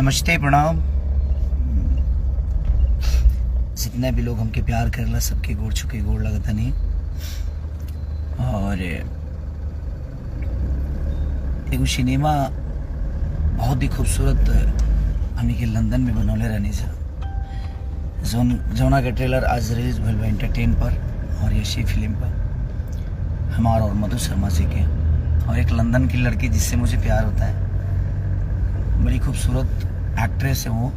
नमस्ते प्रणाम। जितने भी लोग हमके प्यार करला सबके गोड़ छुके गोड़ लगता नहीं। और एगो सिनेमा बहुत ही खूबसूरत हमनी के लंदन में बनौले रहनी से जौना के ट्रेलर आज रिलीज भइल बा एंटरटेन पर और यशी फिल्म पर हमारा और मधु शर्मा जी के और एक लंदन की लड़की जिससे मुझे प्यार होता है। बड़ी खूबसूरत एक्ट्रेस है वो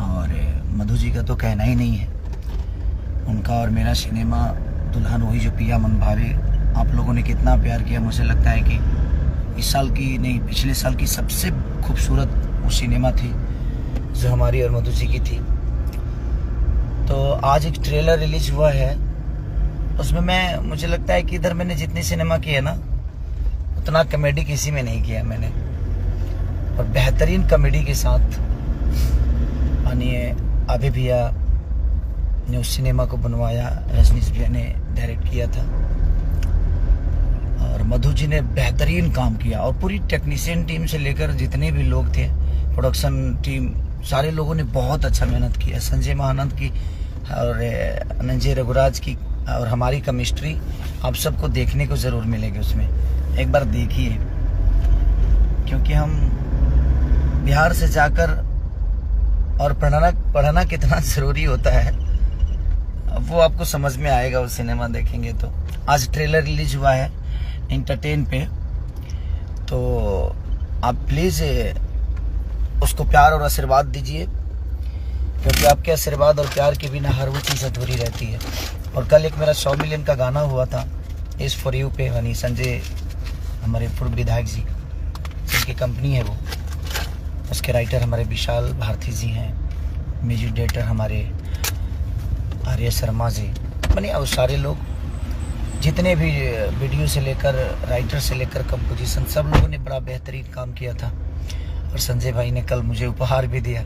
और मधु जी का तो कहना ही नहीं है। उनका और मेरा सिनेमा दुल्हन वही जो पिया मन भावे आप लोगों ने कितना प्यार किया। मुझे लगता है कि इस साल की नहीं पिछले साल की सबसे खूबसूरत वो सिनेमा थी जो हमारी और मधु जी की थी। तो आज एक ट्रेलर रिलीज हुआ है उसमें मुझे लगता है कि इधर मैंने जितने सिनेमा किए ना उतना कॉमेडी किसी में नहीं किया मैंने। और बेहतरीन कॉमेडी के साथ मानिए अभी भैया ने उस सिनेमा को बनवाया, रजनीश भैया ने डायरेक्ट किया था और मधु जी ने बेहतरीन काम किया। और पूरी टेक्नीशियन टीम से लेकर जितने भी लोग थे, प्रोडक्शन टीम, सारे लोगों ने बहुत अच्छा मेहनत किया। संजय महानंद की और अनंजय रघुराज की और हमारी केमिस्ट्री आप सबको देखने को ज़रूर मिलेगी उसमें। एक बार देखिए क्योंकि हम बिहार से जाकर और पढ़ना कितना ज़रूरी होता है वो आपको समझ में आएगा उस सिनेमा देखेंगे तो। आज ट्रेलर रिलीज हुआ है एंटरटेन पे, तो आप प्लीज़ उसको प्यार और आशीर्वाद दीजिए क्योंकि आपके आशीर्वाद और प्यार के बिना हर वो चीज़ अधूरी रहती है। और कल एक मेरा 100 मिलियन का गाना हुआ था इस फॉर यू पे, यानी संजय हमारे पूर्व विधायक जी जिनकी कंपनी है वो, उसके राइटर हमारे विशाल भारती जी हैं, म्यूजिक डायरेक्टर हमारे आर्य शर्मा जी, माने और सारे लोग जितने भी वीडियो से लेकर राइटर से लेकर कंपोजिशन सब लोगों ने बड़ा बेहतरीन काम किया था। और संजय भाई ने कल मुझे उपहार भी दिया,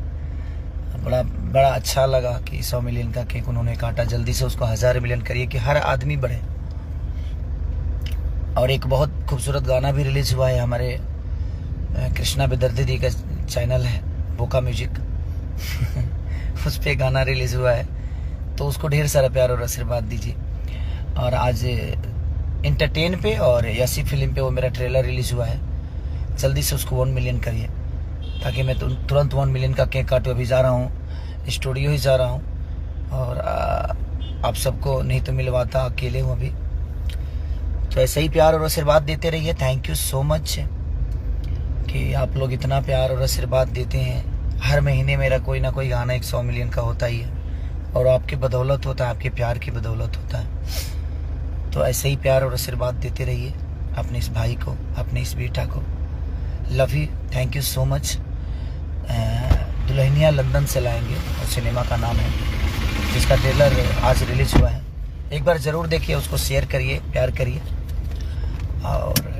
बड़ा अच्छा लगा कि 100 मिलियन का केक उन्होंने काटा। जल्दी से उसको 1000 मिलियन करिए कि हर आदमी बढ़े। और एक बहुत खूबसूरत गाना भी रिलीज हुआ है हमारे कृष्णा बेदर्दी दी का चैनल है बोका म्यूजिक उस पे गाना रिलीज हुआ है, तो उसको ढेर सारा प्यार और आशीर्वाद दीजिए। और आज एंटरटेन पे और यसी फिल्म पे वो मेरा ट्रेलर रिलीज हुआ है, जल्दी से उसको 1 मिलियन करिए ताकि मैं तुरंत 1 मिलियन का केक काटूँ। अभी जा रहा हूँ स्टूडियो ही जा रहा हूँ और आप सबको नहीं तो मिलवाता, अकेले हूँ अभी। तो ऐसे ही प्यार और आशीर्वाद देते रहिए। थैंक यू सो मच कि आप लोग इतना प्यार और आशीर्वाद देते हैं। हर महीने मेरा कोई ना कोई गाना 100 मिलियन का होता ही है और आपकी बदौलत होता है, आपके प्यार की बदौलत होता है। तो ऐसे ही प्यार और आशीर्वाद देते रहिए अपने इस भाई को, अपने इस बेटा को। Love you, thank you so much. Dulhania London से लाएंगे और सिनेमा का नाम है जिसका ट्रेलर आज रिलीज हुआ है। एक बार ज़रूर देखिए, उसको शेयर करिए, प्यार करिए और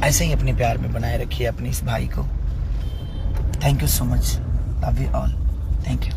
ऐसे ही अपने प्यार में बनाए रखिए अपने इस भाई को। Thank you so much, love you all, thank you.